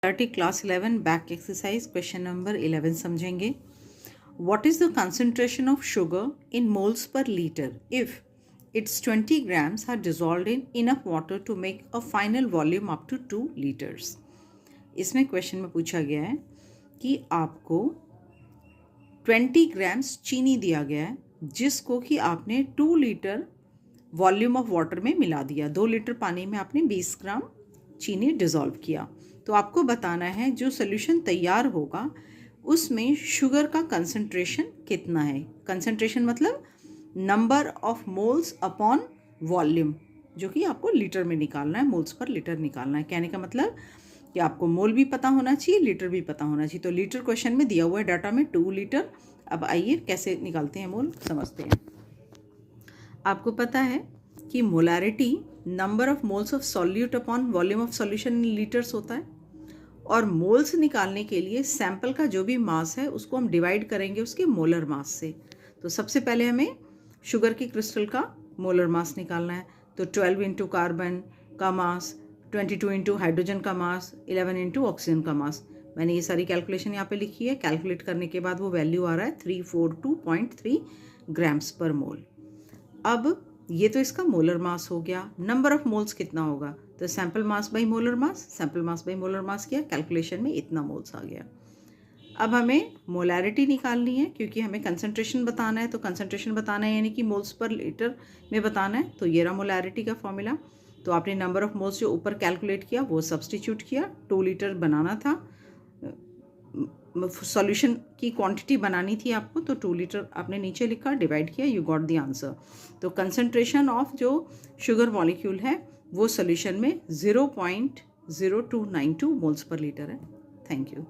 Class 11 back exercise question number 11 समझेंगे. What is the concentration of sugar in moles per liter if its 20 grams are dissolved in enough water to make a final volume up to 2 liters? इसमें question में पूछा गया है कि आपको 20 grams चीनी दिया गया है जिसको कि आपने 2 लीटर वॉल्यूम ऑफ वाटर में मिला दिया. 2 लीटर पानी में आपने 20 ग्राम चीनी डिज़ोल्व किया. तो आपको बताना है जो सोल्यूशन तैयार होगा उसमें शुगर का कंसंट्रेशन कितना है. कंसंट्रेशन मतलब number of moles upon volume, जो कि आपको लीटर में निकालना है, मोल्स पर लीटर निकालना है. कहने का मतलब कि आपको मोल भी पता होना चाहिए, लीटर भी पता होना चाहिए. तो लीटर क्वेश्चन में दिया हुआ है डाटा में 2 लीटर. अब आइए कैसे निकालते हैं मोल, समझते हैं. आपको पता है कि molarity number of moles of solute upon volume of solution in litres होता है. और मोल्स निकालने के लिए सैंपल का जो भी मास है उसको हम डिवाइड करेंगे उसके मोलर मास से. तो सबसे पहले हमें शुगर की क्रिस्टल का मोलर मास निकालना है. तो 12 इंटू कार्बन का मास, 22 इंटू हाइड्रोजन का मास, 11 इंटू ऑक्सीजन का मास. मैंने ये सारी कैलकुलेशन यहाँ पे लिखी है. कैलकुलेट करने के बाद वो वैल्यू आ रहा है 342.3 ग्राम्स पर मोल. अब ये तो इसका मोलर मास हो गया. नंबर ऑफ मोल्स कितना होगा, तो sample mass by molar mass, sample mass by molar mass किया, कैलकुलेशन में इतना मोल्स आ गया. अब हमें मोलारिटी निकालनी है क्योंकि हमें कंसंट्रेशन बताना है. तो कंसंट्रेशन बताना है यानी कि मोल्स पर लीटर में बताना है. तो ये रहा मोलारिटी का फॉर्मूला. तो आपने नंबर ऑफ मोल्स जो ऊपर कैलकुलेट किया वो सब्सटीट्यूट किया. 2 लीटर बनाना था, सॉल्यूशन की क्वांटिटी बनानी थी आपको, तो 2 लीटर आपने नीचे लिखा, डिवाइड किया, यू गॉट द आंसर. तो कंसंट्रेशन ऑफ जो शुगर मॉलिक्यूल है वो सॉल्यूशन में 0.0292 मोल्स पर लीटर है. Thank you.